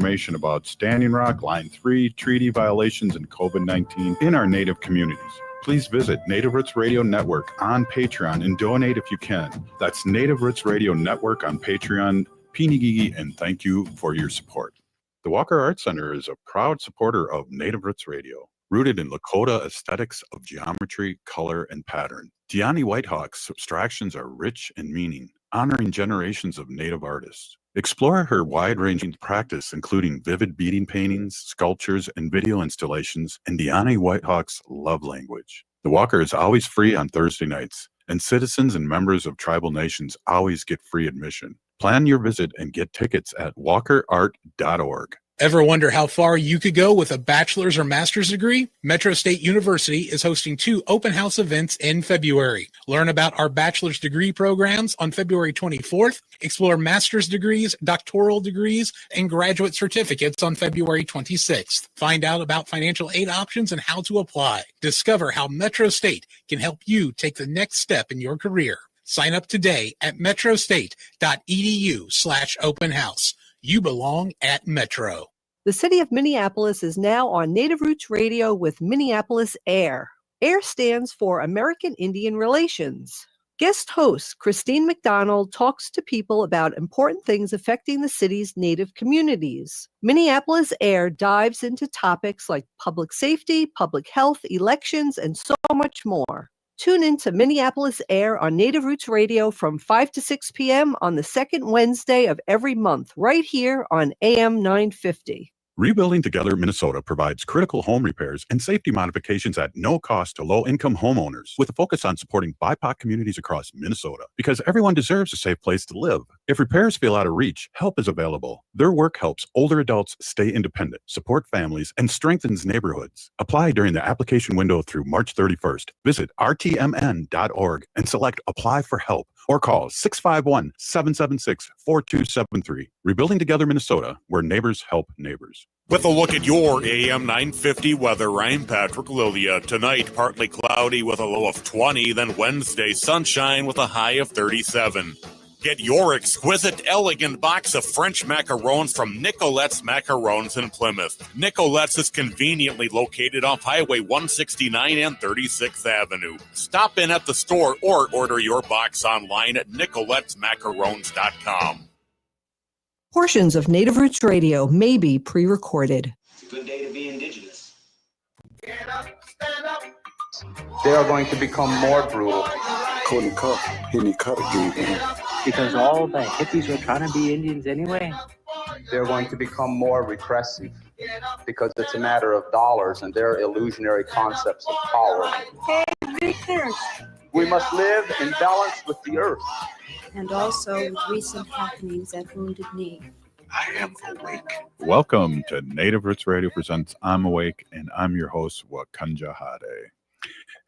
information about Standing Rock, Line 3, treaty violations, and COVID-19 in our Native communities. Please visit Native Roots Radio Network on Patreon and donate if you can. That's Native Roots Radio Network on Patreon. Pinigigi, and thank you for your support. The Walker Arts Center is a proud supporter of Native Roots Radio, rooted in Lakota aesthetics of geometry, color, and pattern. Deani Whitehawk's abstractions are rich in meaning, honoring generations of Native artists. Explore her wide-ranging practice, including vivid beading paintings, sculptures, and video installations, and Deani Whitehawk's love language. The Walker is always free on Thursday nights, and citizens and members of tribal nations always get free admission. Plan your visit and get tickets at walkerart.org. Ever wonder how far you could go with a bachelor's or master's degree? Metro State University is hosting 2 open house events in February. Learn about our bachelor's degree programs on February 24th. Explore master's degrees, doctoral degrees, and graduate certificates on February 26th. Find out about financial aid options and how to apply. Discover how Metro State can help you take the next step in your career. Sign up today at metrostate.edu/open house. You belong at Metro. The city of Minneapolis is now on Native Roots Radio with Minneapolis AIR. AIR stands for American Indian Relations. Guest host Christine McDonald talks to people about important things affecting the city's Native communities. Minneapolis AIR dives into topics like public safety, public health, elections, and so much more. Tune in to Minneapolis AIR on Native Roots Radio from 5 to 6 p.m. on the second Wednesday of every month, right here on AM 950. Rebuilding Together Minnesota provides critical home repairs and safety modifications at no cost to low-income homeowners, with a focus on supporting BIPOC communities across Minnesota, because everyone deserves a safe place to live. If repairs feel out of reach, help is available. Their work helps older adults stay independent, support families, and strengthens neighborhoods. Apply during the application window through March 31st. Visit rtmn.org and select Apply for Help, or call 651-776-4273. Rebuilding Together Minnesota, where neighbors help neighbors. With a look at your AM 950 weather, I'm Patrick Lilia. Tonight, partly cloudy with a low of 20, then Wednesday, sunshine with a high of 37. Get your exquisite, elegant box of French macarons from Nicolette's Macarons in Plymouth. Nicolette's is conveniently located off Highway 169 and 36th Avenue. Stop in at the store or order your box online at nicolettesmacarons.com. Portions of Native Roots Radio may be pre-recorded. It's a good day to be indigenous. Get up, stand up. They are going to become more brutal. Couldn't cut, any cut again. Because all the hippies were trying to be Indians anyway. They're going to become more repressive because it's a matter of dollars and their illusionary concepts of power. Hey, Victor. We must live in balance with the earth. And also with recent happenings at Wounded Knee. I am awake. Welcome to Native Roots Radio presents I'm Awake, and I'm your host, Wakanja Hade.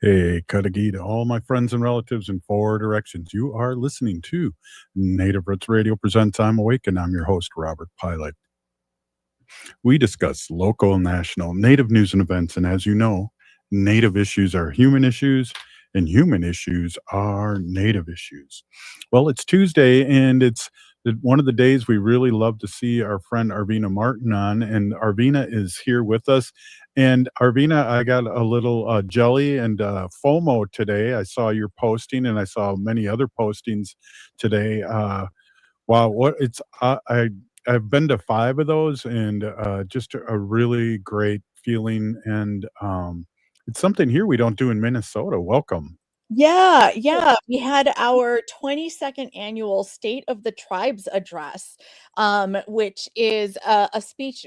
Hey, Kadagi to all my friends and relatives in 4 directions. You are listening to Native Roots Radio presents I'm Awake, and I'm your host, Robert Pilot. We discuss local, national, Native news and events, and as you know, Native issues are human issues, and human issues are Native issues. Well, it's Tuesday, and it's one of the days we really love to see our friend Arvina Martin on, and Arvina is here with us. And Arvina, I got a little jelly and FOMO today. I saw your posting, and I saw many other postings today. Wow, I've been to 5 of those, and just a really great feeling, and it's something here we don't do in Minnesota. Welcome. Yeah. We had our 22nd annual State of the Tribes address, which is a speech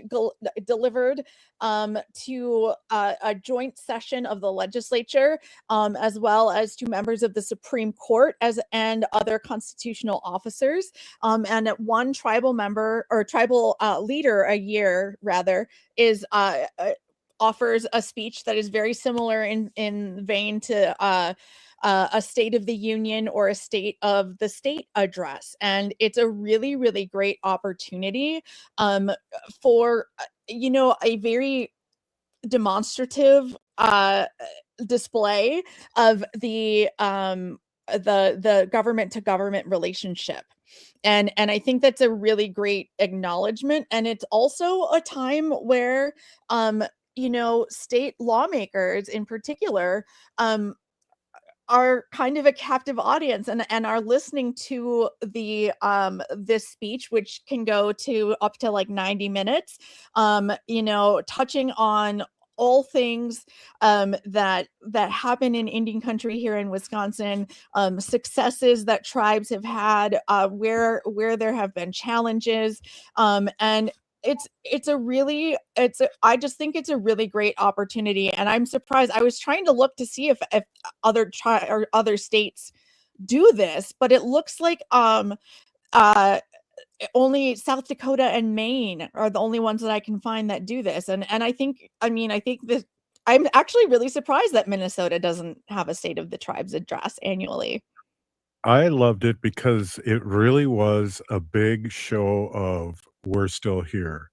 delivered to a joint session of the legislature, as well as to members of the Supreme Court and other constitutional officers. And one tribal member or tribal leader a year, rather, is offers a speech that is very similar in vein to a State of the Union or a State of the State address. And it's a really, really great opportunity for, a very demonstrative display of the government to government relationship. And I think that's a really great acknowledgement. And it's also a time where state lawmakers in particular are kind of a captive audience and are listening to the this speech, which can go to up to like 90 minutes, touching on all things that happen in Indian country here in Wisconsin, successes that tribes have had, where there have been challenges, and I just think it's a really great opportunity. And I'm surprised. I was trying to look to see if other states do this, but it looks like only South Dakota and Maine are the only ones that I can find that do this. And I think this, I'm actually really surprised that Minnesota doesn't have a State of the Tribes address annually. I loved it because it really was a big show of we're still here.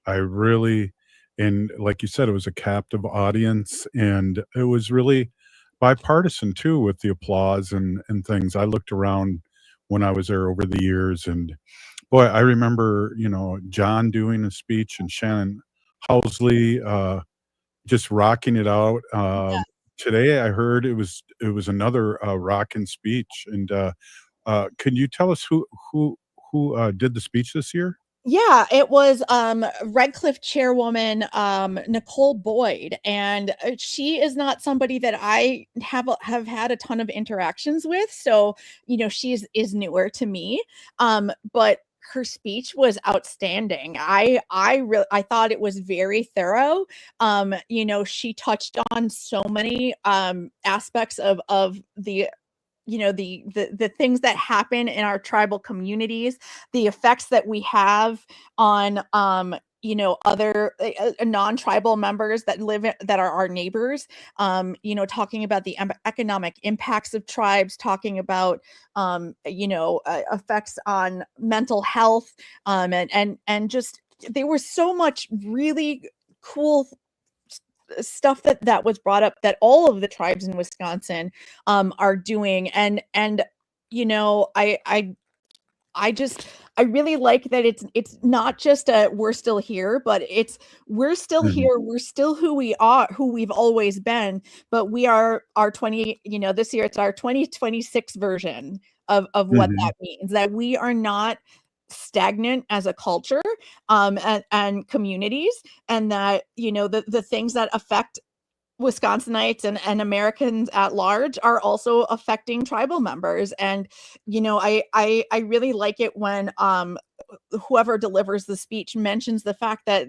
And like you said, it was a captive audience, and it was really bipartisan too, with the applause and things. I looked around when I was there over the years, and boy, I remember, John doing a speech and Shannon Housley just rocking it out. Today I heard it was another rocking speech. And can you tell us who did the speech this year? Yeah, it was Red Cliff chairwoman Nicole Boyd, and she is not somebody that I have had a ton of interactions with, so she is newer to me, but her speech was outstanding. I thought it was very thorough. She touched on so many aspects of the the things that happen in our tribal communities, the effects that we have on other non-tribal members that that are our neighbors, talking about the economic impacts of tribes, talking about effects on mental health, and just there was so much really cool stuff that was brought up that all of the tribes in Wisconsin are doing. And I really like that it's not just we're still here, but we're still here, we're still who we are, who we've always been, but we are our this year it's our 2026 version of what that means, that we are not stagnant as a culture and communities, and that the things that affect Wisconsinites and Americans at large are also affecting tribal members. And I really like it when whoever delivers the speech mentions the fact that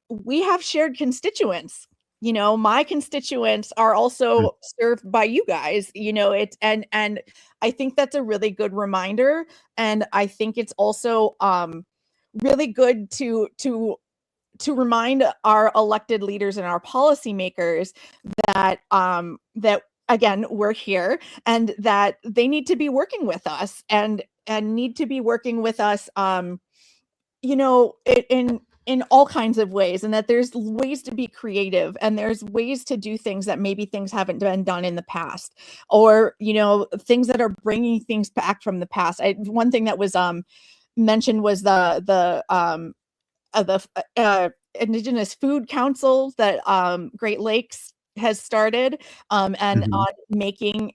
we have shared constituents. My constituents are also served by you guys. It's and I think that's a really good reminder, and I think it's also really good to remind our elected leaders and our policymakers that that again, we're here, and that they need to be working with us and need to be working with us in all kinds of ways, and that there's ways to be creative, and there's ways to do things that maybe things haven't been done in the past, or things that are bringing things back from the past. One thing that was mentioned was the Indigenous Food Council that Great Lakes has started, and on making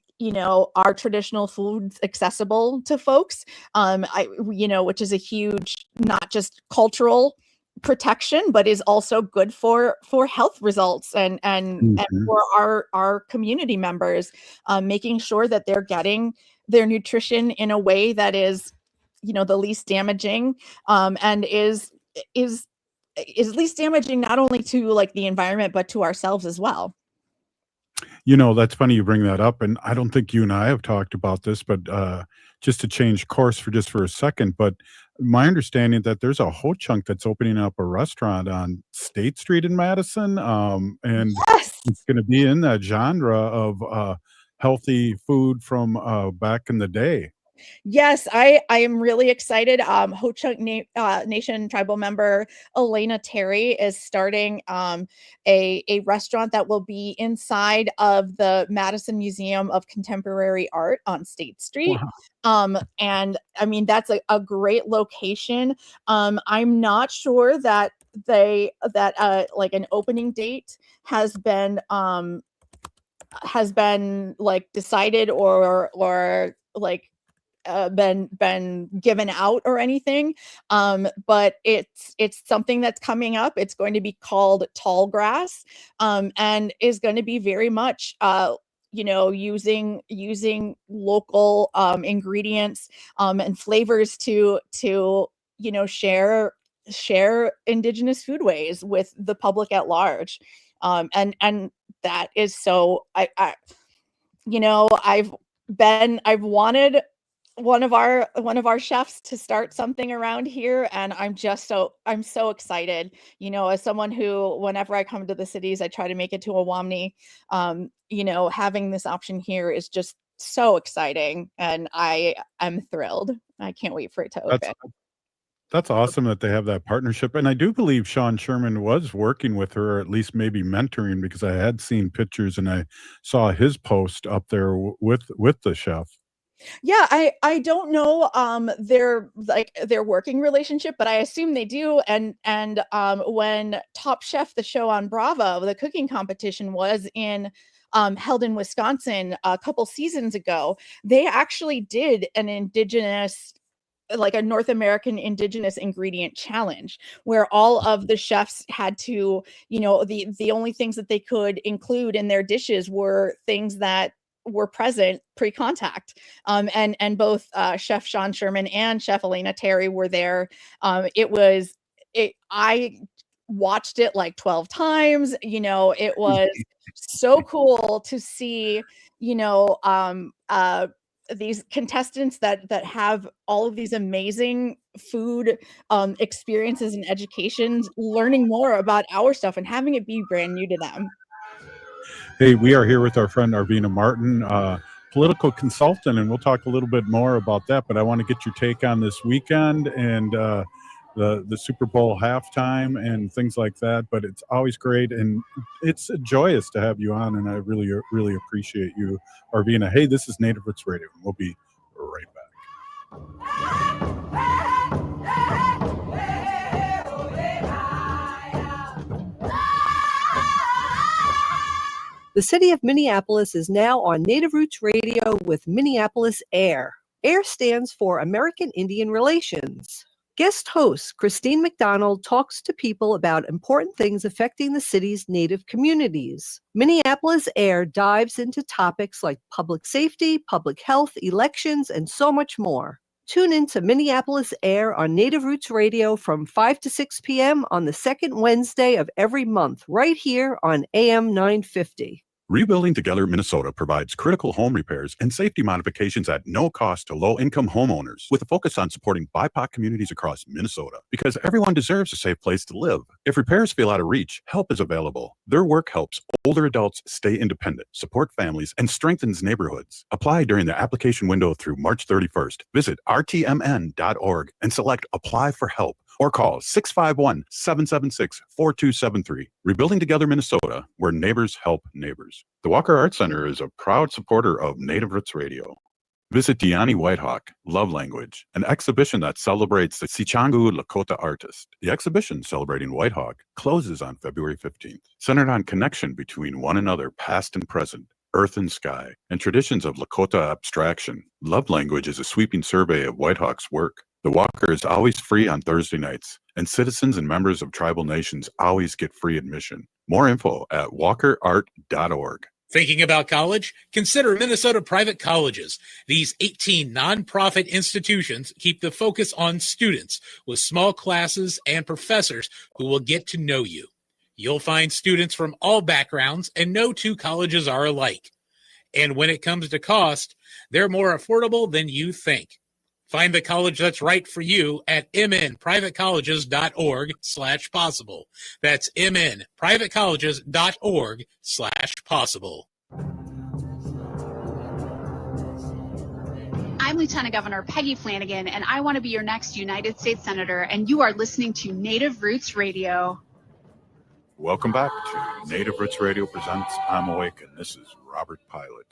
our traditional foods accessible to folks, which is a huge, not just cultural protection, but is also good for health results and for our community members, making sure that they're getting their nutrition in a way that is the least damaging, and is least damaging not only to like the environment but to ourselves as well. That's funny you bring that up, and I don't think you and I have talked about this, but just to change course for a second, but my understanding that there's a whole chunk that's opening up a restaurant on State Street in Madison, and it's going to be in that genre of healthy food from back in the day. Yes, I am really excited. Ho-Chunk Nation tribal member Elena Terry is starting a restaurant that will be inside of the Madison Museum of Contemporary Art on State Street. Wow. And I mean, that's a great location. I'm not sure that like an opening date has been like decided or like been given out or anything, but it's something that's coming up. It's going to be called Tall Grass, and is going to be very much using local ingredients and flavors to share indigenous foodways with the public at large. And that is so I've wanted one of our chefs to start something around here, and I'm so excited. As someone who, whenever I come to the cities, I try to make it to Awamni. Having this option here is just so exciting, and I am thrilled. I can't wait for it to open. That's awesome that they have that partnership. And I do believe Sean Sherman was working with her, or at least maybe mentoring, because I had seen pictures and I saw his post up there with the chef. Yeah, I don't know their working relationship, but I assume they do. And when Top Chef, the show on Bravo, the cooking competition, was held in Wisconsin a couple seasons ago, they actually did a North American indigenous ingredient challenge, where all of the chefs had to, the only things that they could include in their dishes were things that were present pre-contact. And both Chef Sean Sherman and Chef Elena Terry were there. I watched it like 12 times. It was so cool to see, these contestants that have all of these amazing food experiences and educations, learning more about our stuff and having it be brand new to them. Hey, we are here with our friend Arvina Martin, political consultant, and we'll talk a little bit more about that. But I want to get your take on this weekend and the Super Bowl halftime and things like that. But it's always great, and it's joyous to have you on, and I really, really appreciate you, Arvina. Hey, this is Native Roots Radio, and we'll be right back. The city of Minneapolis is now on Native Roots Radio with Minneapolis AIR. AIR stands for American Indian Relations. Guest host Christine McDonald talks to people about important things affecting the city's Native communities. Minneapolis AIR dives into topics like public safety, public health, elections, and so much more. Tune in to Minneapolis AIR on Native Roots Radio from 5 to 6 p.m. on the second Wednesday of every month, right here on AM 950. Rebuilding Together Minnesota provides critical home repairs and safety modifications at no cost to low-income homeowners, with a focus on supporting BIPOC communities across Minnesota, because everyone deserves a safe place to live. If repairs feel out of reach, help is available. Their work helps older adults stay independent, support families, and strengthens neighborhoods. Apply during the application window through March 31st. Visit rtmn.org and select Apply for Help, or call 651-776-4273. Rebuilding Together Minnesota, where neighbors help neighbors. The Walker Art Center is a proud supporter of Native Roots Radio. Visit Diani Whitehawk, Love Language, an exhibition that celebrates the Sichangu Lakota artist. The exhibition celebrating Whitehawk closes on February 15th, centered on connection between one another, past and present, earth and sky, and traditions of Lakota abstraction. Love Language is a sweeping survey of Whitehawk's work. The Walker is always free on Thursday nights, and citizens and members of tribal nations always get free admission. More info at walkerart.org. Thinking about college? Consider Minnesota private colleges. These 18 nonprofit institutions keep the focus on students with small classes and professors who will get to know you. You'll find students from all backgrounds, and no two colleges are alike. And when it comes to cost, they're more affordable than you think. Find the college that's right for you at mnprivatecolleges.org/possible. That's mnprivatecolleges.org/possible. I'm Lieutenant Governor Peggy Flanagan, and I want to be your next United States Senator, and you are listening to Native Roots Radio. Welcome back to Native Roots Radio presents I'm Awake, and this is Robert Pilot.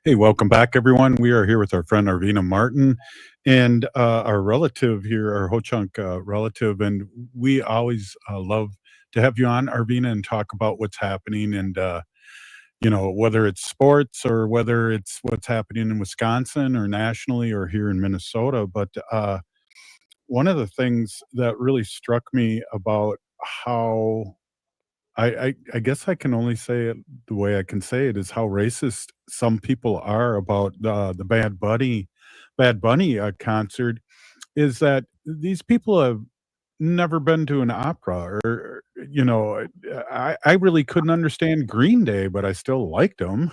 Hey, welcome back, everyone. We are here with our friend Arvina Martin and our relative here, our Ho-Chunk relative, and we always love to have you on, Arvina, and talk about what's happening and you know, whether it's sports or whether it's what's happening in Wisconsin or nationally or here in Minnesota. But one of the things that really struck me about how I guess I can only say it the way I can say it is how racist some people are about the Bad Bunny concert is that these people have never been to an opera or you know I really couldn't understand Green Day, but I still liked them.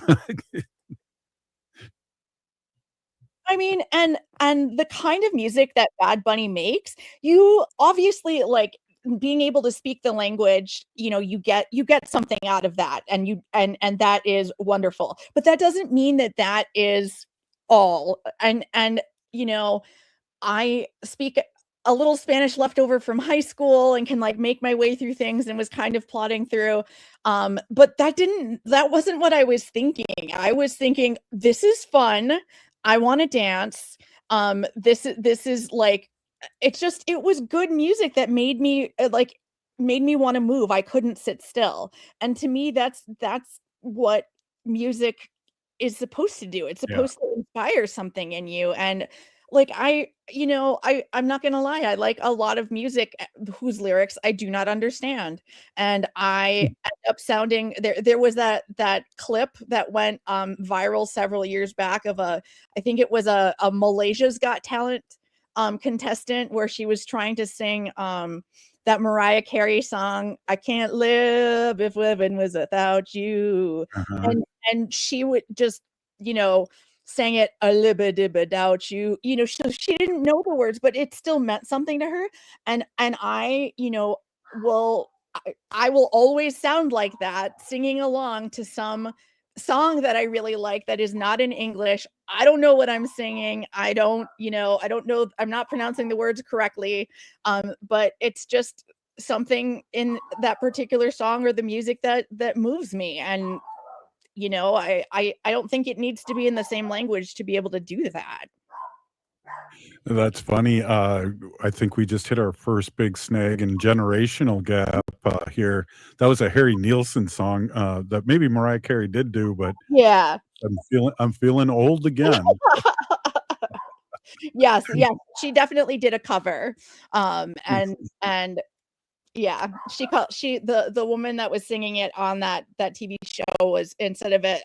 I mean, and the kind of music that Bad Bunny makes, you obviously like being able to speak the language, you know, you get something out of that, and that is wonderful. But that doesn't mean that that is all. And you know, I speak a little Spanish left over from high school and can like make my way through things and was kind of plodding through. But that wasn't what I was thinking. I was thinking, this is fun. I want to dance. This is like, it was good music that made me want to move. I couldn't sit still. And to me, that's what music is supposed to do. It's supposed to inspire something in you. And like, I'm not going to lie. I like a lot of music whose lyrics I do not understand. And I end up sounding there was that clip that went viral several years back of I think it was a Malaysia's Got Talent contestant where she was trying to sing that Mariah Carey song, I Can't Live If Living Was Without You. And she would just, you know, sang it a little bit without you, you know, she didn't know the words, but it still meant something to her. And I, you know, I will always sound like that, singing along to some song that I really like that is not in English. I don't know what I'm singing. I don't know. I'm not pronouncing the words correctly. But it's just something in that particular song or the music that moves me. And you know, I don't think it needs to be in the same language to be able to do that. That's funny. I think we just hit our first big snag and generational gap here. That was a Harry Nilsson song that maybe Mariah Carey did do, but yeah, I'm feeling old again. yes, she definitely did a cover. And yeah, the woman that was singing it on that TV show was, instead of it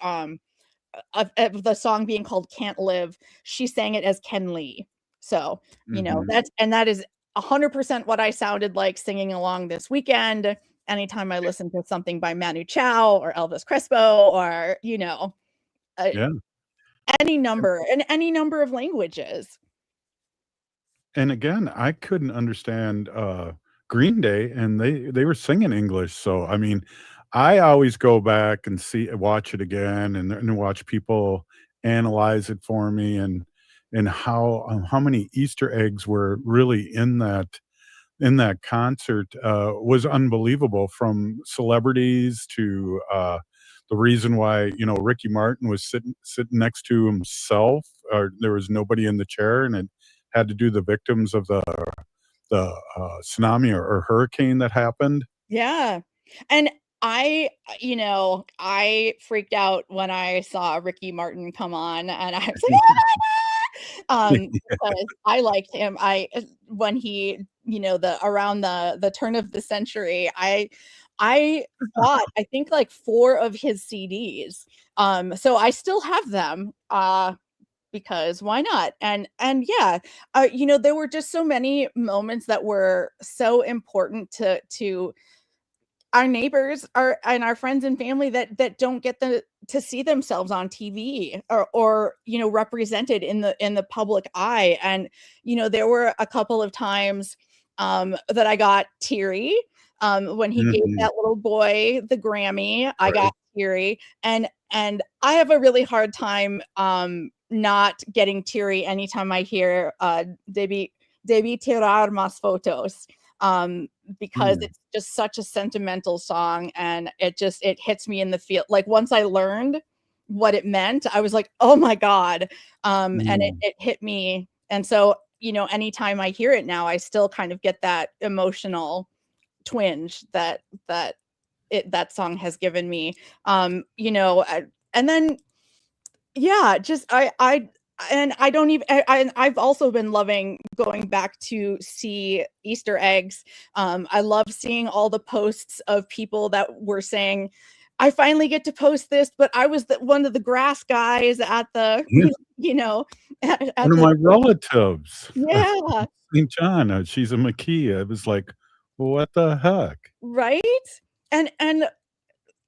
of the song being called Can't Live, she sang it as Ken Lee. So, you know, that is 100% what I sounded like singing along this weekend. Anytime I listen to something by Manu Chao or Elvis Crespo or, you know, any number of languages. And again, I couldn't understand Green Day, and they were singing English. So I mean, I always go back and watch it again, and watch people analyze it for me, and how many Easter eggs were really in that concert was unbelievable, from celebrities to the reason why, you know, Ricky Martin was sitting next to himself, or there was nobody in the chair, and it had to do the victims of the tsunami or hurricane that happened. Yeah. And I freaked out when I saw Ricky Martin come on, and I was like, because I liked him. When he, you know, around the turn of the century, I bought, I think, like 4 of his CDs. So I still have them. Because why not? And yeah, you know, there were just so many moments that were so important to our neighbors, and our friends and family that don't get to see themselves on TV or you know, represented in the public eye. And you know, there were a couple of times that I got teary when he gave that little boy the Grammy. I got teary, and I have a really hard time not getting teary anytime I hear Debí tirar más fotos, because it's just such a sentimental song, and it hits me in the feel. Like once I learned what it meant, I was like, oh my God. And it hit me. And so, anytime I hear it now, I still kind of get that emotional twinge that song has given me. And then, yeah, just I've also been loving going back to see Easter eggs. I love seeing all the posts of people that were saying, I finally get to post this, but I was one of the grass guys at the, at One of my relatives. Yeah. St. John, she's a McKee. I was like, what the heck? Right? And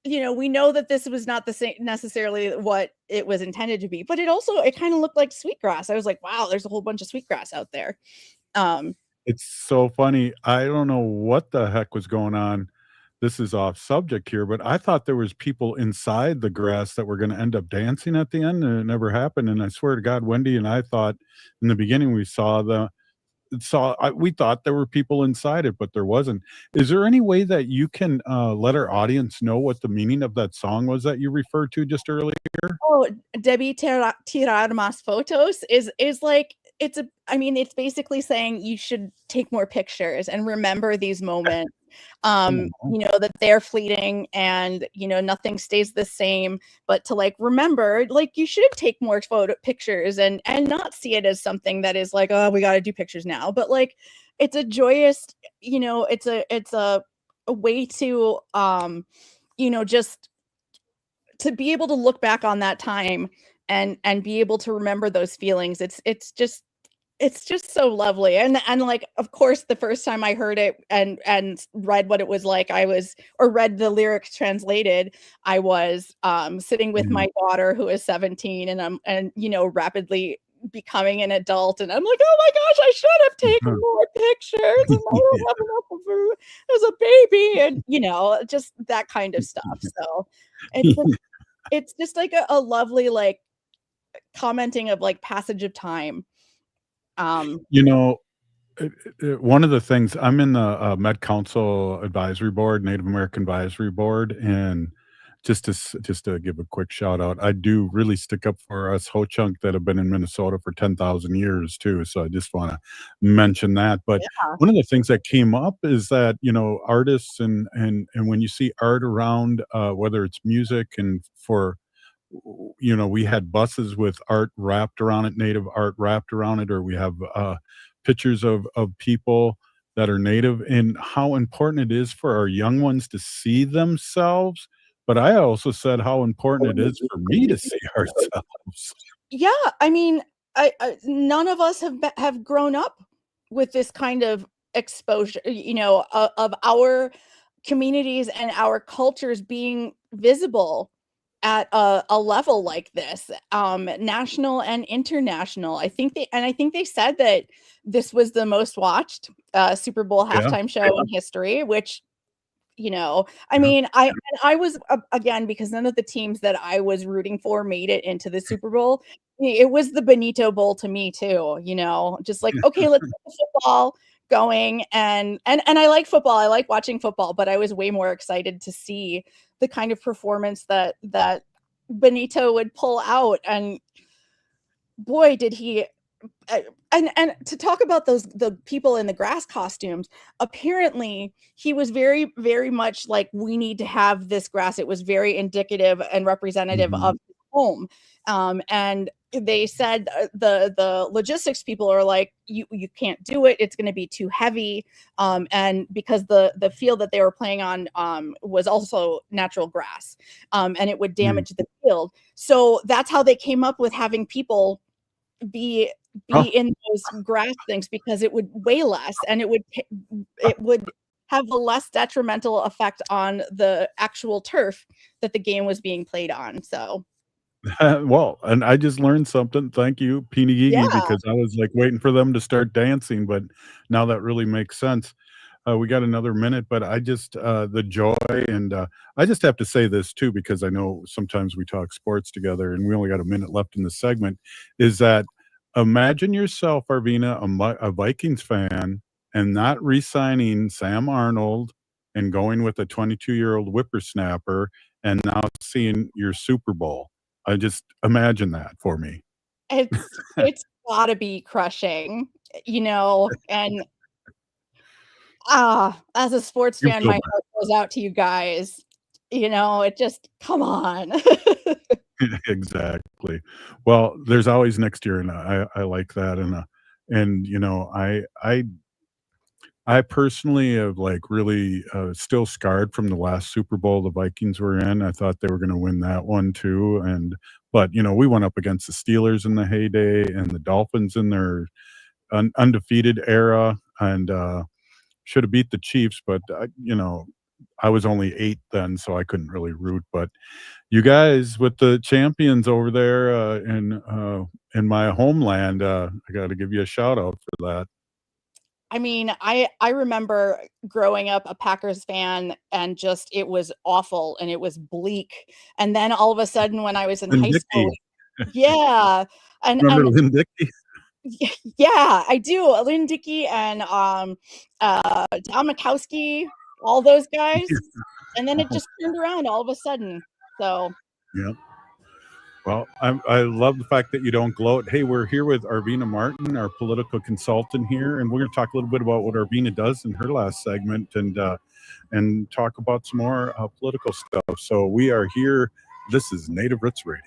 we know that this was not the same necessarily what it was intended to be, but it kind of looked like sweetgrass. I was like, wow, there's a whole bunch of sweetgrass out there. It's so funny. I don't know what the heck was going on. This is off subject here, but I thought there was people inside the grass that were going to end up dancing at the end, and it never happened. And I swear to God, Wendy and I thought in the beginning we we thought there were people inside it, but there wasn't. Is there any way that you can let our audience know what the meaning of that song was that you referred to just earlier? Oh, Debí tirar más fotos is like, it's basically saying you should take more pictures and remember these moments. That they're fleeting and nothing stays the same, but to like remember, like you should take more pictures and not see it as something that is like, oh, we got to do pictures now, but like it's a joyous, it's a way to just to be able to look back on that time and be able to remember those feelings. It's just so lovely. And like, of course, the first time I heard it and read what it was like, read the lyrics translated, I was sitting with my daughter who is 17 and rapidly becoming an adult. And I'm like, oh my gosh, I should have taken more pictures. And I don't have enough of her as a baby. And, just that kind of stuff. So it's just like a lovely, like commenting of like passage of time. One of the things, I'm in the Med Council Advisory Board, Native American Advisory Board, and just to give a quick shout out, I do really stick up for us Ho-Chunk that have been in Minnesota for 10,000 years too. So I just want to mention that. But one of the things that came up is that, artists and when you see art around, whether it's music and we had buses with art wrapped around it, native art wrapped around it, or we have pictures of people that are native, and how important it is for our young ones to see themselves. But I also said how important it is for me to see ourselves. Yeah, I mean, none of us have grown up with this kind of exposure, of our communities and our cultures being visible at a level like this, national and international. I think they said that this was the most watched Super Bowl halftime show in history, which, I mean, I was, again, because none of the teams that I was rooting for made it into the Super Bowl. It was the Benito Bowl to me too, just like, okay, let's get the football going. And I like football. I like watching football, but I was way more excited to see the kind of performance that Benito would pull out. And boy, did he, and to talk about the people in the grass costumes, apparently he was very, very much like, we need to have this grass. It was very indicative and representative of his home. And they said the logistics people are like, you can't do it. It's going to be too heavy. And because the field that they were playing on was also natural grass, and it would damage the field. So that's how they came up with having people be in those grass things, because it would weigh less and it would have a less detrimental effect on the actual turf that the game was being played on. So. Well, and I just learned something. Thank you, Peeny Gigi, because I was like waiting for them to start dancing, but now that really makes sense. We got another minute, but I just the joy, and I just have to say this too, because I know sometimes we talk sports together, and we only got a minute left in the segment. Is that imagine yourself, Arvina, a Vikings fan, and not re-signing Sam Arnold and going with a 22-year-old whippersnapper, and now seeing your Super Bowl. I just imagine that for me. It's gotta be crushing, and as a sports fan, my heart goes out to you guys. It just, come on. Exactly. Well, there's always next year, and I like that, and I personally have really still scarred from the last Super Bowl the Vikings were in. I thought they were going to win that one too, but we went up against the Steelers in the heyday and the Dolphins in their undefeated era, and should have beat the Chiefs, but I was only 8 then, so I couldn't really root. But you guys with the champions over there in my homeland, I got to give you a shout out for that. I mean, I remember growing up a Packers fan, and just, it was awful and it was bleak. And then all of a sudden, when I was in high school, yeah, remember Lynn Dickey? Yeah, I do. Lynn Dickey and Don Mikowski, all those guys, and then it just turned around all of a sudden. So yeah. Well, I love the fact that you don't gloat. Hey, we're here with Arvina Martin, our political consultant here, and we're going to talk a little bit about what Arvina does in her last segment, and talk about some more political stuff. So we are here. This is Native Roots Radio.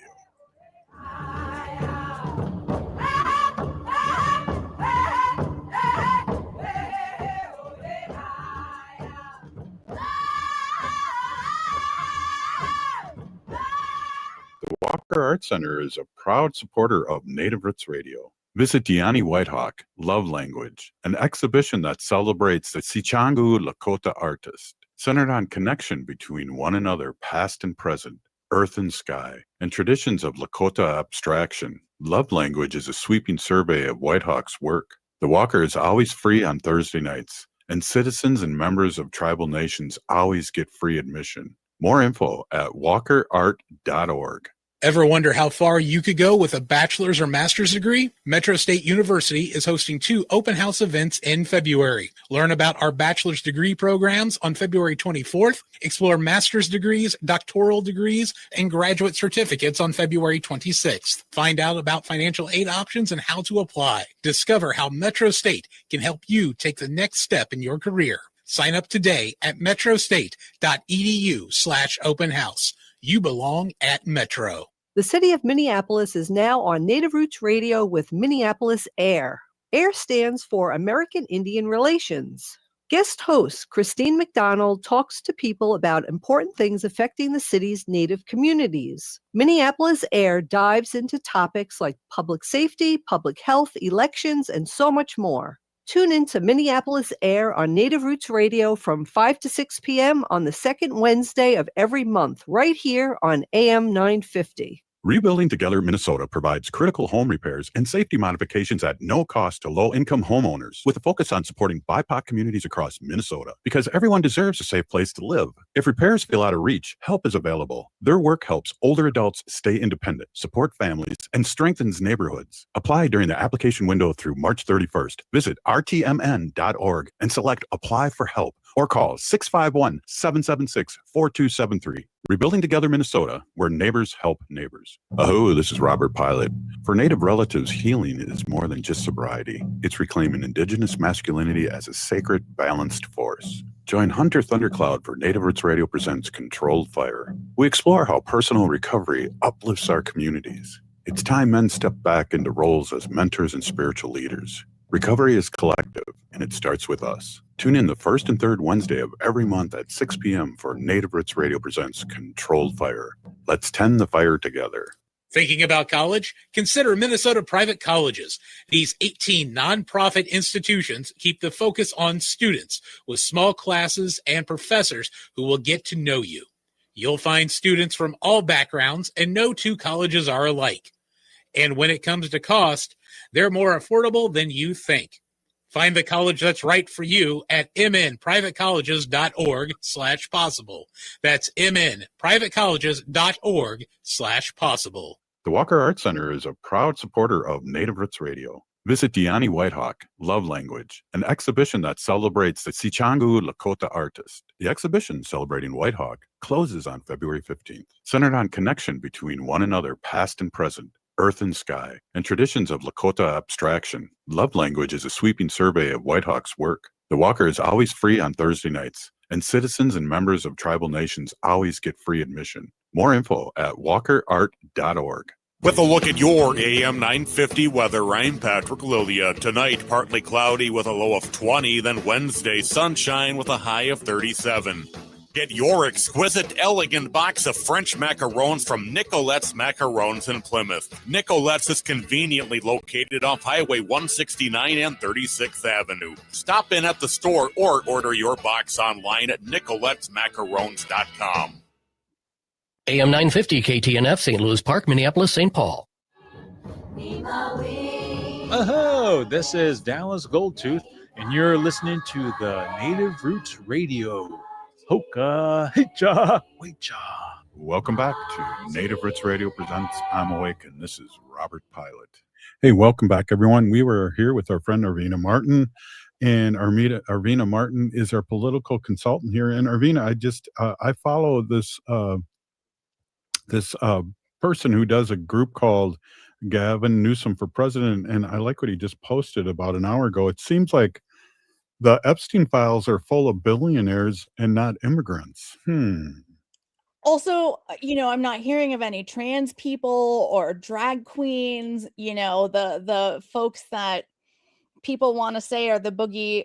The Walker Art Center is a proud supporter of Native Roots Radio. Visit Diani Whitehawk, Love Language, an exhibition that celebrates the Sichangu Lakota artist, centered on connection between one another, past and present, earth and sky, and traditions of Lakota abstraction. Love Language is a sweeping survey of Whitehawk's work. The Walker is always free on Thursday nights, and citizens and members of tribal nations always get free admission. More info at walkerart.org. Ever wonder how far you could go with a bachelor's or master's degree? Metro State University is hosting 2 open house events in February. Learn about our bachelor's degree programs on February 24th, explore master's degrees, doctoral degrees, and graduate certificates on February 26th. Find out about financial aid options and how to apply. Discover how Metro State can help you take the next step in your career. Sign up today at metrostate.edu/open house. You belong at Metro. The city of Minneapolis is now on Native Roots Radio with Minneapolis AIR. AIR stands for American Indian Relations. Guest host Christine McDonald talks to people about important things affecting the city's Native communities. Minneapolis AIR dives into topics like public safety, public health, elections, and so much more. Tune in to Minneapolis AIR on Native Roots Radio from 5 to 6 p.m. on the second Wednesday of every month, right here on AM 950. Rebuilding Together Minnesota provides critical home repairs and safety modifications at no cost to low-income homeowners, with a focus on supporting BIPOC communities across Minnesota, because everyone deserves a safe place to live. If repairs feel out of reach, help is available. Their work helps older adults stay independent, support families, and strengthens neighborhoods. Apply during the application window through March 31st. Visit rtmn.org and select Apply for Help, or call 651-776-4273. Rebuilding Together Minnesota, where neighbors help neighbors. Oh, this is Robert Pilot. For Native relatives, healing is more than just sobriety. It's reclaiming Indigenous masculinity as a sacred, balanced force. Join Hunter Thundercloud for Native Roots Radio presents Controlled Fire. We explore how personal recovery uplifts our communities. It's time men step back into roles as mentors and spiritual leaders. Recovery is collective, and it starts with us. Tune in the first and third Wednesday of every month at 6 p.m. for Native Roots Radio presents Controlled Fire. Let's tend the fire together. Thinking about college? Consider Minnesota Private Colleges. These 18 nonprofit institutions keep the focus on students with small classes and professors who will get to know you. You'll find students from all backgrounds, and no 2 colleges are alike. And when it comes to cost, they're more affordable than you think. Find the college that's right for you at mnprivatecolleges.org/possible. That's mnprivatecolleges.org/possible. The Walker Art Center is a proud supporter of Native Roots Radio. Visit Diani Whitehawk, Love Language, an exhibition that celebrates the Sichangu Lakota artist. The exhibition celebrating Whitehawk closes on February 15th, centered on connection between one another, past and present, earth and sky, and traditions of Lakota abstraction. Love Language is a sweeping survey of Whitehawk's work. The Walker is always free on Thursday nights, and citizens and members of tribal nations always get free admission. More info at walkerart.org. With a look at your AM 950 weather, I'm Patrick Lilia. Tonight, partly cloudy with a low of 20, then Wednesday, sunshine with a high of 37. Get your exquisite, elegant box of French macarons from Nicolette's Macarons in Plymouth. Nicolette's is conveniently located off Highway 169 and 36th Avenue. Stop in at the store or order your box online at nicolettesmacarons.com. AM 950 KTNF, St. Louis Park, Minneapolis, St. Paul. Oh, this is Dallas Goldtooth, and you're listening to the Native Roots Radio. Hoka, hicha, wecha. Welcome back to Native Roots Radio presents I'm Awake, and this is Robert Pilot. Hey, welcome back, everyone. We were here with our friend Arvina Martin, and Arvina Martin is our political consultant here. And Arvina, I follow this person who does a group called Gavin Newsom for President, and I like what he just posted about an hour ago. It seems like the Epstein files are full of billionaires and not immigrants. Also, I'm not hearing of any trans people or drag queens, the folks that people want to say are the boogie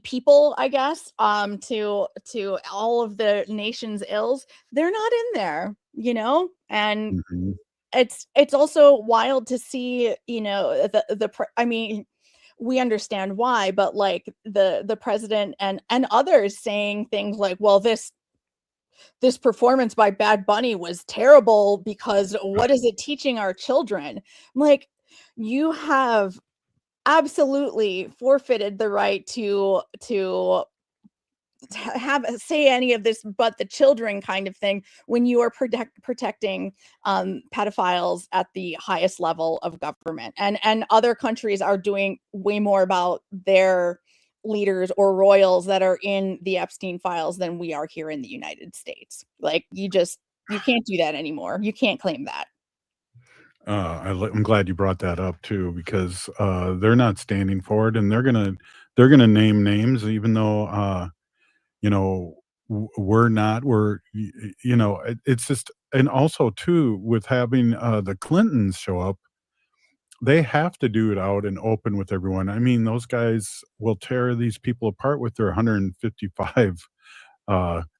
people, I guess, to all of the nation's ills. They're not in there, and it's also wild to see, we understand why, but like the president and others saying things like, well, this performance by Bad Bunny was terrible because what is it teaching our children? I'm like, you have absolutely forfeited the right to say any of this but the children kind of thing when you are protecting pedophiles at the highest level of government, and other countries are doing way more about their leaders or royals that are in the Epstein files than we are here in the United States. Like, you can't do that anymore. You can't claim that. I'm glad you brought that up too, because they're not standing for it, and they're gonna name names, even though we're not. It's just, and also too, with having the Clintons show up, they have to do it out and open with everyone. I mean, those guys will tear these people apart with their 155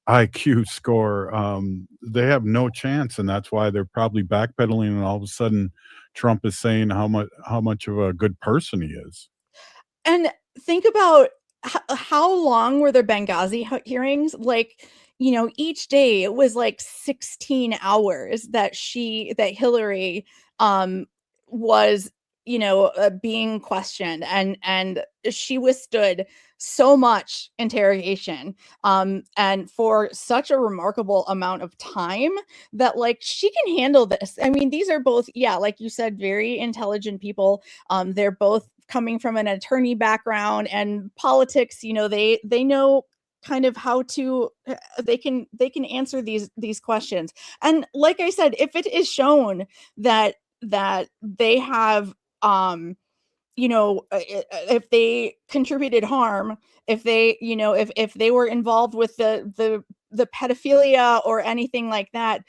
IQ score. They have no chance, and that's why they're probably backpedaling, and all of a sudden Trump is saying how much of a good person he is. And think about how long were the Benghazi hearings? Like, each day it was like 16 hours that Hillary was being questioned, and she withstood so much interrogation and for such a remarkable amount of time that, like, she can handle this. I mean, these are both, like you said, very intelligent people. They're both coming from an attorney background and politics. They know kind of how to they can answer these questions. And like I said, if it is shown that they have if they contributed harm, if they if they were involved with the pedophilia or anything like that,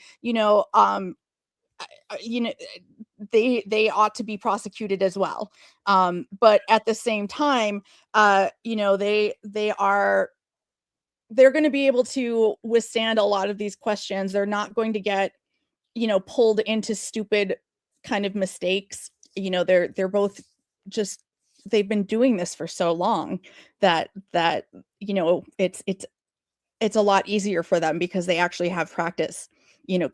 they ought to be prosecuted as well. But at the same time, they're going to be able to withstand a lot of these questions. They're not going to get, pulled into stupid kind of mistakes. They're both just, they've been doing this for so long that it's a lot easier for them because they actually have practice,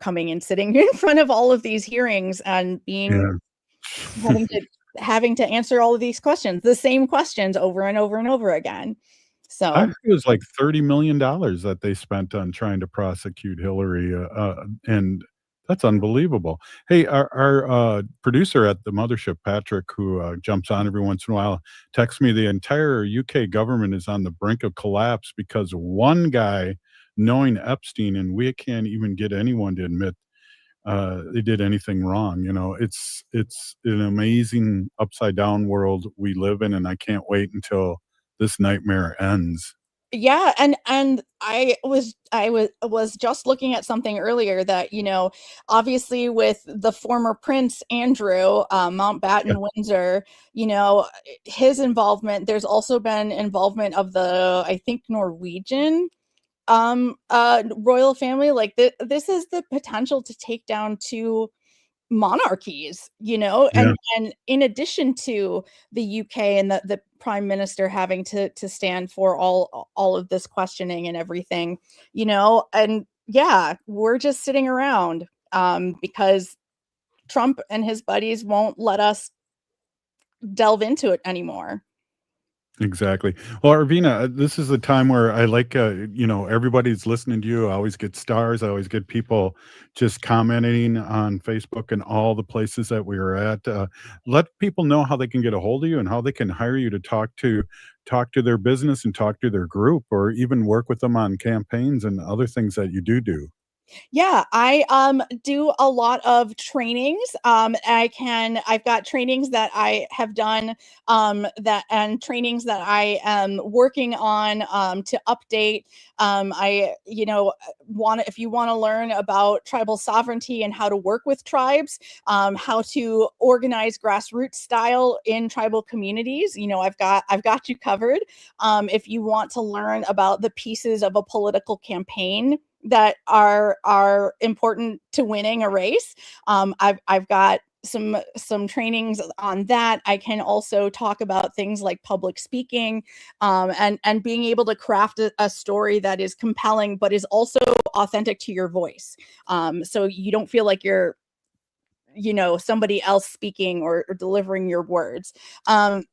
coming and sitting in front of all of these hearings and having to having to answer all of these questions, the same questions over and over and over again. So I think it was like $30 million that they spent on trying to prosecute Hillary, and that's unbelievable. Hey, our producer at the mothership, Patrick, who jumps on every once in a while, texts me the entire UK government is on the brink of collapse because one guy knowing Epstein, and we can't even get anyone to admit they did anything wrong. You know, it's an amazing upside down world we live in, and I can't wait until this nightmare ends. yeah, and I was just looking at something earlier that, obviously with the former Prince Andrew, Mountbatten Windsor, his involvement, there's also been involvement of the, I think, Norwegian royal family. Like this is the potential to take down two monarchies, and in addition to the UK and the prime minister having to stand for all of this questioning and everything, and yeah, we're just sitting around because Trump and his buddies won't let us delve into it anymore. Exactly. Well, Arvina, this is the time where I like, everybody's listening to you. I always get stars. I always get people just commenting on Facebook and all the places that we are at. Let people know how they can get a hold of you and how they can hire you to talk to their business and talk to their group, or even work with them on campaigns and other things that you do. Yeah, I do a lot of trainings. I've got trainings that I have done and trainings that I am working on to update. If you want to learn about tribal sovereignty and how to work with tribes, how to organize grassroots style in tribal communities, I've got you covered. If you want to learn about the pieces of a political campaign that are important to winning a race, I've got some trainings on that. I can also talk about things like public speaking, and being able to craft a story that is compelling but is also authentic to your voice, so you don't feel like you're somebody else speaking or delivering your words. And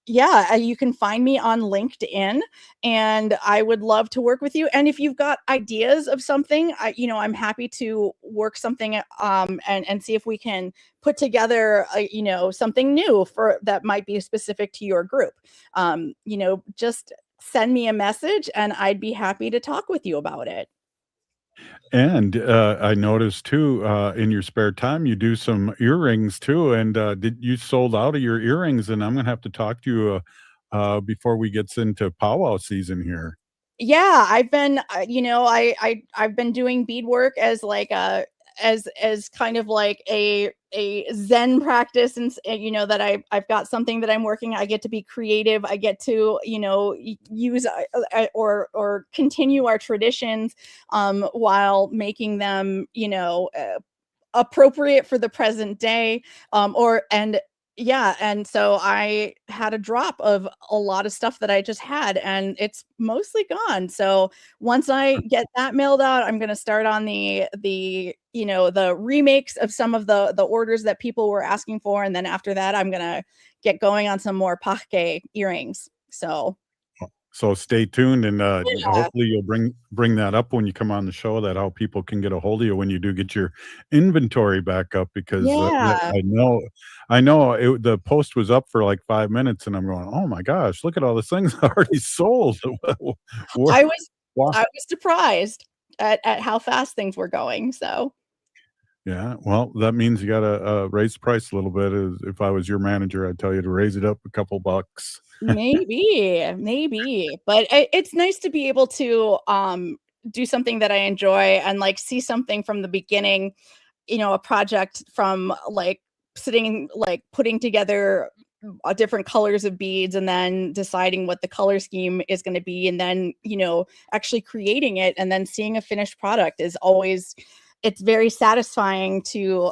yeah, you can find me on LinkedIn, and I would love to work with you. And if you've got ideas of something, I'm happy to work something and see if we can put together something new for that might be specific to your group. Just send me a message and I'd be happy to talk with you about it. And I noticed too, in your spare time, you do some earrings too. And did you sold out of your earrings? And I'm gonna have to talk to you before we gets into powwow season here. Yeah, I've been, I've been doing beadwork as like a as kind of like a Zen practice, and that I've got something that I'm working. I get to be creative. I get to use or continue our traditions while making them appropriate for the present day, and so I had a drop of a lot of stuff that I just had, and it's mostly gone. So once I get that mailed out, I'm going to start on the remakes of some of the orders that people were asking for, and then after that I'm going to get going on some more pake earrings. So stay tuned, and Yeah. hopefully you'll bring that up when you come on the show, that how people can get a hold of you when you do get your inventory back up, because Yeah. I know the post was up for like 5 minutes, and I'm going, oh my gosh, look at all the things already sold. I was Wow. I was surprised at how fast things were going. So Yeah, well, that means you gotta raise the price a little bit. If I was your manager, I'd tell you to raise it up a couple bucks. maybe, but it's nice to be able to do something that I enjoy and like see something from the beginning, a project from like putting together different colors of beads and then deciding what the color scheme is going to be, and then actually creating it and then seeing a finished product is always, it's very satisfying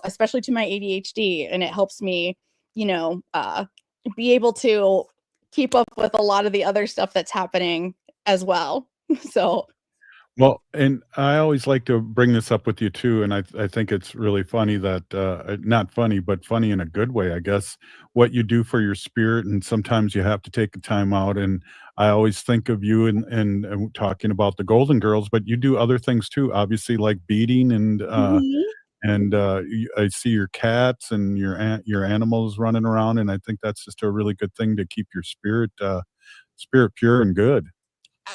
especially to my ADHD, and it helps me be able to keep up with a lot of the other stuff that's happening as well. So Well, and I always like to bring this up with you too, and I think it's really funny that not funny, but funny in a good way, I guess. What you do for your spirit, and sometimes you have to take the time out. And I always think of you and talking about the Golden Girls, but you do other things too, obviously, like beading Mhm. I see your cats and your animals running around, and I think that's just a really good thing to keep your spirit pure and good.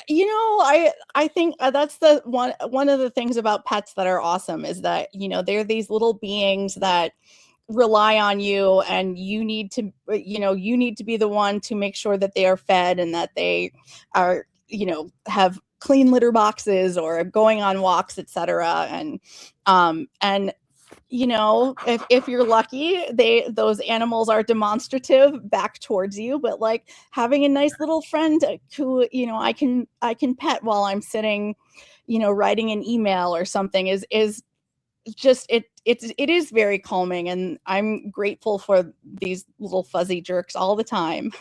I think that's the one of the things about pets that are awesome is that they're these little beings that rely on you, and you need to be the one to make sure that they are fed and that they are have clean litter boxes or going on walks, etc. And if you're lucky, those animals are demonstrative back towards you, but like having a nice little friend who I can pet while I'm sitting writing an email or something is just it is very calming, and I'm grateful for these little fuzzy jerks all the time.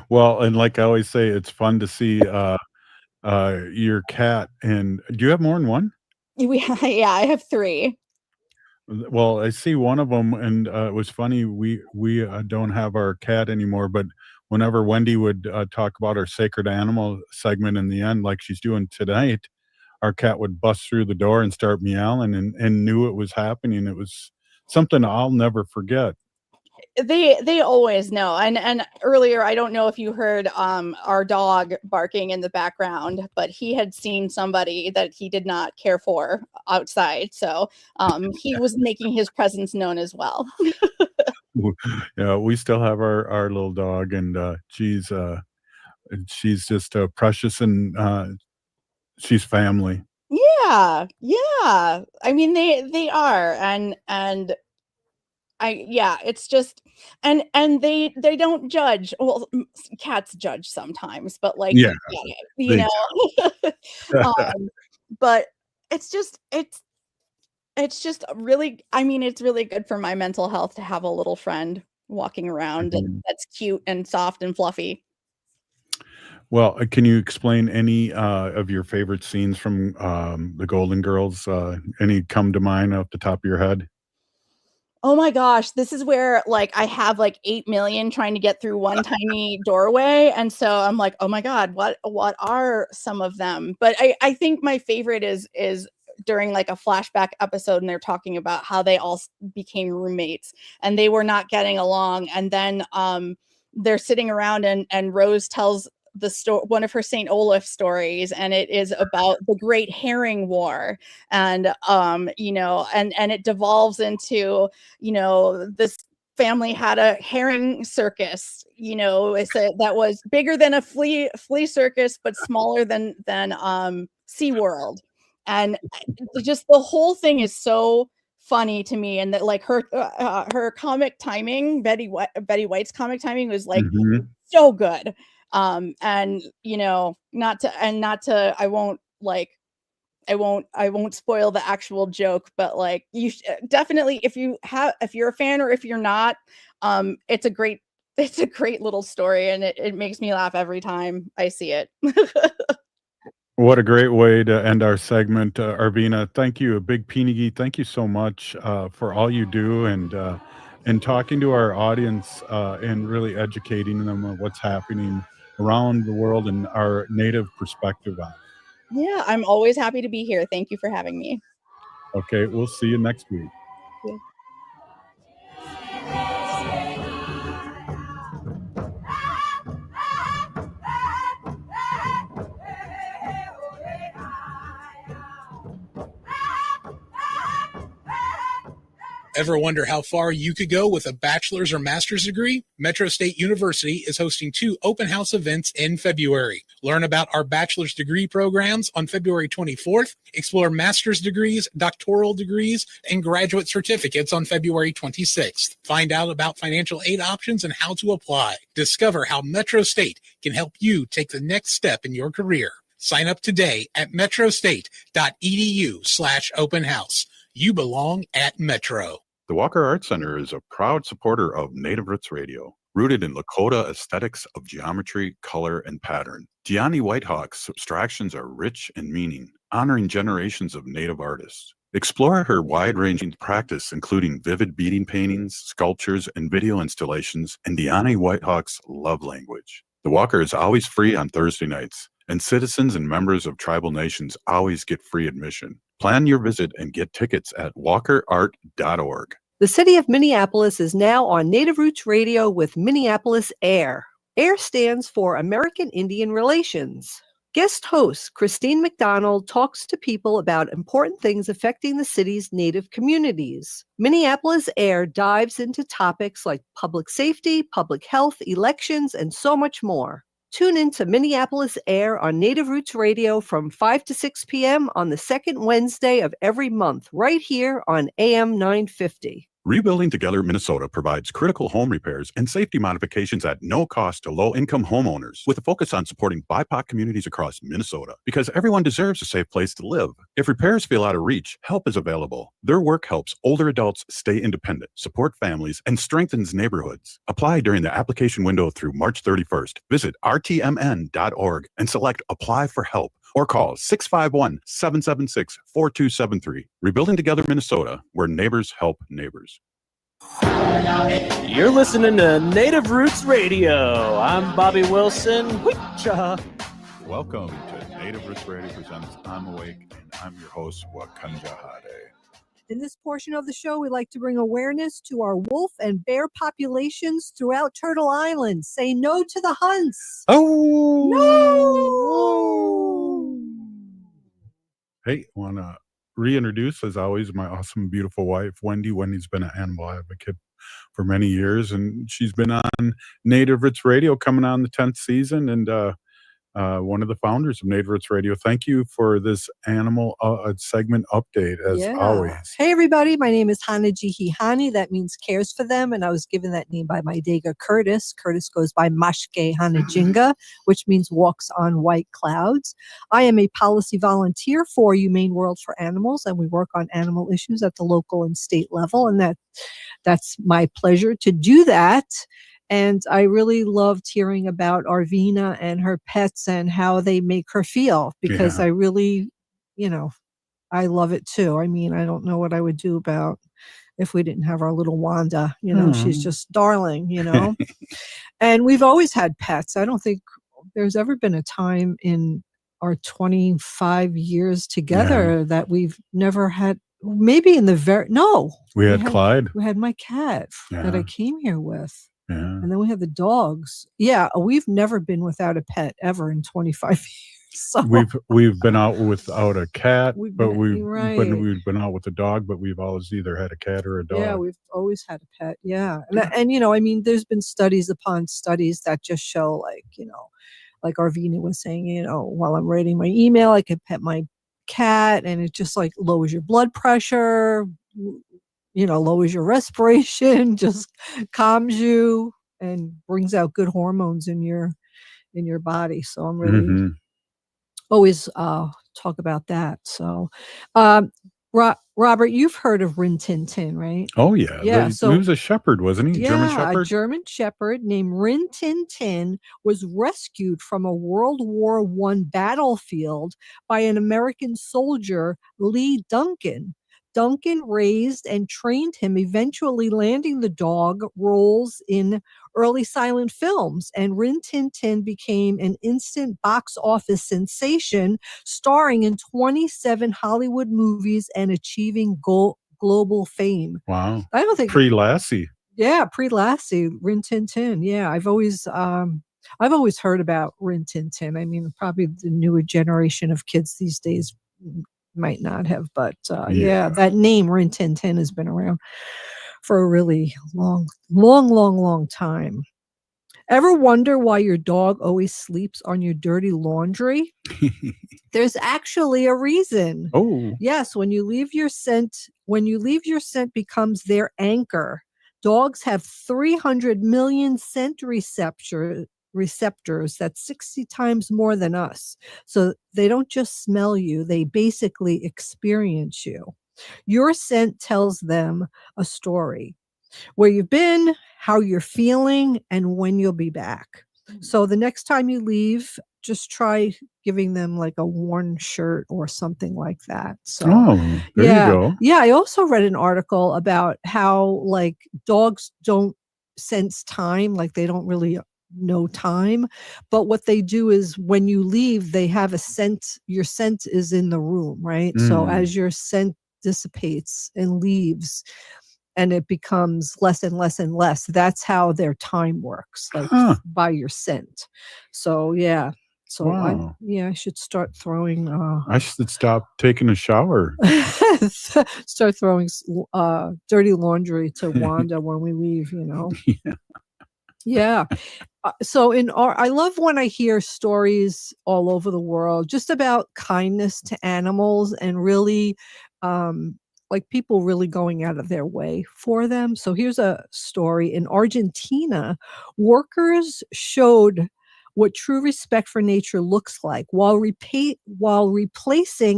Well, and like I always say, it's fun to see your cat. And do you have more than one? Yeah, I have 3. Well, I see one of them, and it was funny. We don't have our cat anymore, but whenever Wendy would talk about our sacred animal segment in the end, like she's doing tonight, our cat would bust through the door and start meowing and knew it was happening. It was something I'll never forget. They always know. And earlier, I don't know if you heard our dog barking in the background, but he had seen somebody that he did not care for outside, so he was making his presence known as well. Yeah, we still have our little dog, and she's just precious, and she's family. Yeah, yeah. I mean, they are, and yeah, it's just, and they don't judge. Well, cats judge sometimes, but like Yeah, you get it, they um, but it's just it's just really, I mean, it's really good for my mental health to have a little friend walking around Mhm. that's cute and soft and fluffy. Well, can you explain any of your favorite scenes from the Golden Girls? Any come to mind off the top of your head? Oh my gosh, this is where, like, I have, like, 8,000,000 trying to get through one tiny doorway, and so I'm like, "Oh my god, what are some of them?" But I think my favorite is during, like, a flashback episode, and they're talking about how they all became roommates, and they were not getting along, and then, they're sitting around, and Rose tells one of her St. Olaf stories, and it is about the Great Herring War, and and it devolves into this family had a herring circus, that was bigger than a flea circus, but smaller than SeaWorld. And just the whole thing is so funny to me. And that, like, her comic timing, Betty White's comic timing was like Mhm. so good. And not to I won't spoil the actual joke, but like definitely, if you're a fan or if you're not, it's a great it's a great little story, and it makes me laugh every time I see it. What a great way to end our segment, Arvina. Thank you, a big Penigi. Thank you so much for all you do and talking to our audience and really educating them on what's happening around the world and our native perspective on it. Yeah, I'm always happy to be here. Thank you for having me. Okay, we'll see you next week. Yeah. Ever wonder how far you could go with a bachelor's or master's degree? Metro State University is hosting 2 open house events in February. Learn about our bachelor's degree programs on February 24th, explore master's degrees, doctoral degrees, and graduate certificates on February 26th. Find out about financial aid options and how to apply. Discover how Metro State can help you take the next step in your career. Sign up today at metrostate.edu/open house. You belong at Metro. The Walker Arts Center is a proud supporter of Native Roots Radio. Rooted in Lakota aesthetics of geometry, color, and pattern, Deani Whitehawk's abstractions are rich in meaning, honoring generations of Native artists. Explore her wide-ranging practice, including vivid beading paintings, sculptures, and video installations, and Deani Whitehawk's love language. The Walker is always free on Thursday nights, and citizens and members of tribal nations always get free admission. Plan your visit and get tickets at walkerart.org. The city of Minneapolis is now on Native Roots Radio with Minneapolis AIR. AIR stands for American Indian Relations. Guest host Christine McDonald talks to people about important things affecting the city's Native communities. Minneapolis AIR dives into topics like public safety, public health, elections, and so much more. Tune in to Minneapolis AIR on Native Roots Radio from 5 to 6 p.m. on the second Wednesday of every month, right here on AM 950. Rebuilding Together Minnesota provides critical home repairs and safety modifications at no cost to low-income homeowners, with a focus on supporting BIPOC communities across Minnesota, because everyone deserves a safe place to live. If repairs feel out of reach, help is available. Their work helps older adults stay independent, support families, and strengthens neighborhoods. Apply during the application window through March 31st. Visit rtmn.org and select Apply for Help, or call 651-776-4273. Rebuilding Together Minnesota, where neighbors help neighbors. You're listening to Native Roots Radio. I'm Bobby Wilson. Witcha. Welcome to Native Roots Radio presents I'm Awake, and I'm your host, Wakanja Hade. In this portion of the show, we like to bring awareness to our wolf and bear populations throughout Turtle Island. Say no to the hunts. Oh! No! Hey, want to reintroduce, as always, my awesome, beautiful wife, Wendy. Wendy's been an animal advocate for many years, and she's been on Native Roots Radio coming on the 10th season, and one of the founders of Native Roots Radio. Thank you for this animal segment update, as always. Hey, everybody. My name is Hana Jihihani. That means cares for them, and I was given that name by my Dega Curtis. Curtis goes by Mashke Hanajinga, which means walks on white clouds. I am a policy volunteer for Humane World for Animals, and we work on animal issues at the local and state level, and that's my pleasure to do that. And I really loved hearing about Arvina and her pets and how they make her feel, because I really, I love it too. I mean, I don't know what I would do about if we didn't have our little Wanda, she's just darling, And we've always had pets. I don't think there's ever been a time in our 25 years together that we've never had, maybe in the we had Clyde. We had my cat that I came here with. Yeah. And then we have the dogs. Yeah, we've never been without a pet ever in 25 years. So. We've been out without a cat, we've been out with a dog, but we've always either had a cat or a dog. Yeah, we've always had a pet. Yeah, and I mean, there's been studies upon studies that just show, like Arvina was saying, while I'm writing my email, I could pet my cat, and it just lowers your blood pressure. Lowers your respiration, just calms you and brings out good hormones in your body. So I'm really always talk about that. So, Robert, you've heard of Rin Tin Tin, right? Oh yeah, yeah. So he was a shepherd, wasn't he? Yeah, German shepherd? A German shepherd named Rin Tin Tin was rescued from a World War I battlefield by an American soldier, Lee Duncan. Duncan raised and trained him, eventually landing the dog roles in early silent films, and Rin Tin Tin became an instant box office sensation, starring in 27 Hollywood movies and achieving global fame. Wow. I don't think pre-Lassie. Yeah, pre-Lassie, Rin Tin Tin. Yeah, I've always heard about Rin Tin Tin. I mean, probably the newer generation of kids these days might not have, but that name Rin Tin Tin has been around for a really long time. Ever wonder why your dog always sleeps on your dirty laundry? There's actually a reason. Oh, yes. When you leave your scent becomes their anchor. Dogs have 300 million scent receptors. That's 60 times more than us. So they don't just smell you, they basically experience you. Your scent tells them a story. where you've been, how you're feeling, and when you'll be back. So the next time you leave, just try giving them like a worn shirt or something like that. So there you go. Yeah, I also read an article about how like dogs don't sense time, like they don't really know time, but what they do is when you leave, they have a scent. Your scent is in the room, right? So as your scent dissipates and leaves, and it becomes less and less and less, that's how their time works, like by your scent. So yeah. So Wow. I should start throwing I should stop taking a shower. start throwing dirty laundry to Wanda when we leave, Yeah. So I love when I hear stories all over the world just about kindness to animals and really like people really going out of their way for them. So here's a story. In Argentina, workers showed what true respect for nature looks like while replacing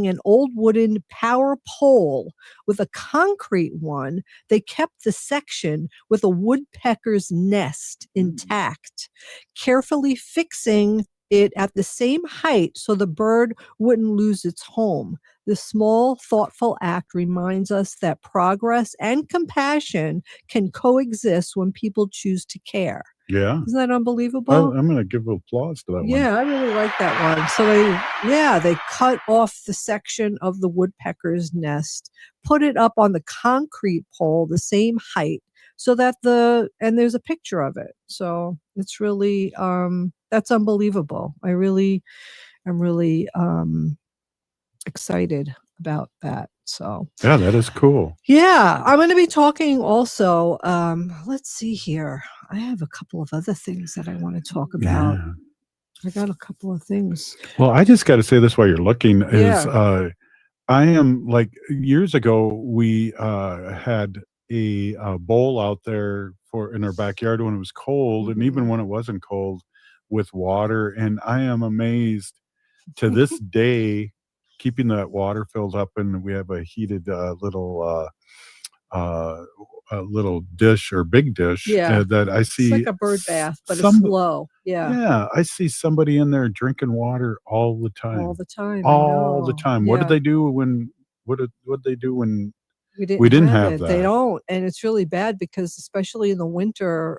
an old wooden power pole with a concrete one. They kept the section with a woodpecker's nest intact, carefully fixing it at the same height so the bird wouldn't lose its home. This small, thoughtful act reminds us that progress and compassion can coexist when people choose to care. Yeah. Isn't that unbelievable? I'm going to give applause to that one. Yeah, I really like that one. So they cut off the section of the woodpecker's nest, put it up on the concrete pole, the same height, so that and there's a picture of it. So it's really, that's unbelievable. I'm really excited about that. So yeah, that is cool. Yeah, I'm going to be talking also. Let's see here. I have a couple of other things that I want to talk about. Yeah. I got a couple of things. Well, I just got to say this while you're looking is I am like years ago, we had a bowl out there in our backyard when it was cold, and even when it wasn't cold, with water. And I am amazed to this day, keeping that water filled up, and we have a heated little dish or big dish that I see. It's like a bird bath, but it's slow. Yeah, I see somebody in there drinking water all the time. All the time. All the time. What did they do when? What did they do when we didn't have that? They don't, and it's really bad because especially in the winter,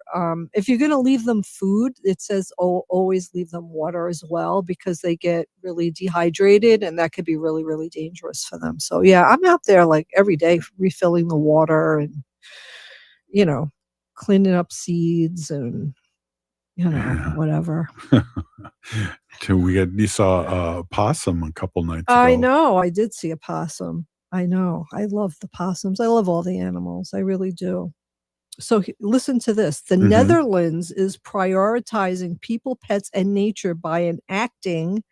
if you're going to leave them food, it says always leave them water as well because they get really dehydrated, and that could be really, really dangerous for them. So yeah, I'm out there like every day refilling the water and cleaning up seeds and whatever. You saw a possum a couple nights ago. I know. I did see a possum. I know. I love the possums. I love all the animals. I really do. So listen to this. The Netherlands is prioritizing people, pets, and nature by enacting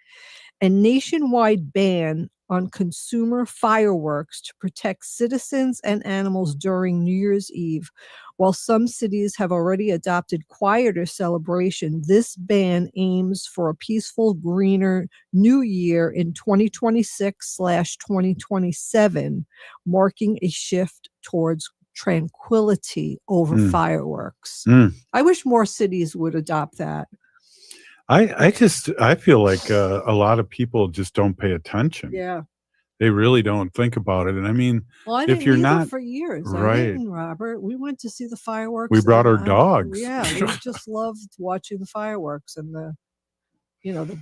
a nationwide ban on consumer fireworks to protect citizens and animals during New Year's Eve. While some cities have already adopted quieter celebration, this ban aims for a peaceful, greener New Year in 2026/2027, marking a shift towards tranquility over fireworks. I wish more cities would adopt that. I feel like a lot of people just don't pay attention. Yeah. They really don't think about it. And I mean, I if you're not for years, right, I didn't, Robert. We went to see the fireworks. We brought our dogs. Yeah, we just loved watching the fireworks and the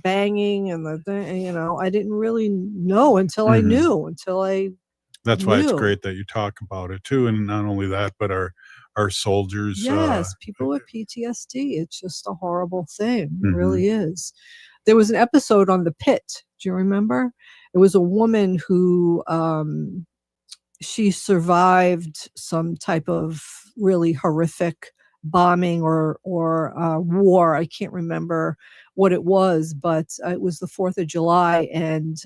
banging and I didn't really know until I knew. That's why it's great that you talk about it too. And not only that, but our soldiers. Yes, people with PTSD. It's just a horrible thing. It really is. There was an episode on The Pit. Do you remember? It was a woman who she survived some type of really horrific bombing or war. I can't remember what it was, but it was the 4th of July, and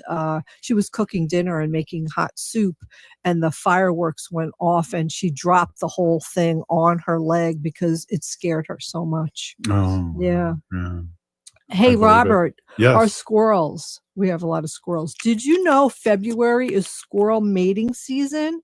she was cooking dinner and making hot soup, and the fireworks went off, and she dropped the whole thing on her leg because it scared her so much. Oh, yeah. Yeah. Hey, Robert, yes. Our squirrels. We have a lot of squirrels. Did you know February is squirrel mating season?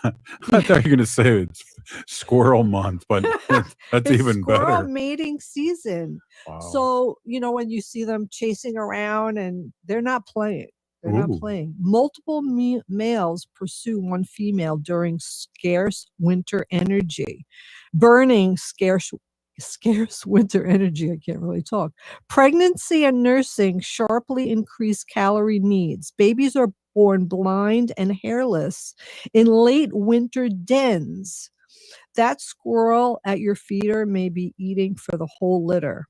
I thought you were going to say it's Squirrel month, but that's It's even squirrel better. mating season. Wow. So, when you see them chasing around and they're not playing. They're not Ooh. playing. Multiple males pursue one female during scarce winter energy, burning scarce winter energy. I can't really talk. Pregnancy and nursing sharply increase calorie needs. Babies are born blind and hairless in late winter dens. That squirrel at your feeder may be eating for the whole litter.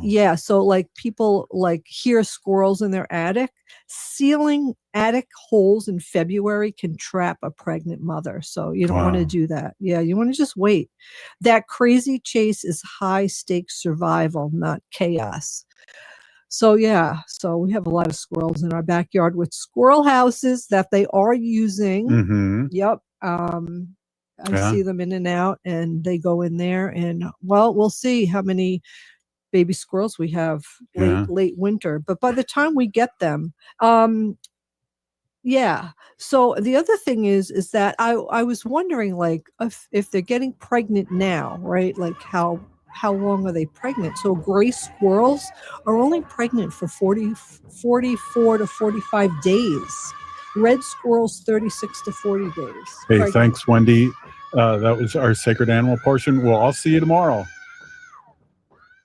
Yeah, so like people like hear squirrels in their attic. Sealing attic holes in February can trap a pregnant mother. So you don't want to Wow. do that. Yeah, you want to just wait. That crazy chase is high stakes survival, not chaos. So yeah, so we have a lot of squirrels in our backyard with squirrel houses that they are using. Mm-hmm. Yep. I see them in and out, and they go in there, and well, we'll see how many baby squirrels we have late winter. But by the time we get them, yeah. So the other thing is that I was wondering, like, if they're getting pregnant now, right? Like how long are they pregnant? So gray squirrels are only pregnant for 44 to 45 days. Red squirrels, 36 to 40 days. Hey, pregnant. thanks, Wendy. That was our sacred animal portion. Well, I'll see you tomorrow.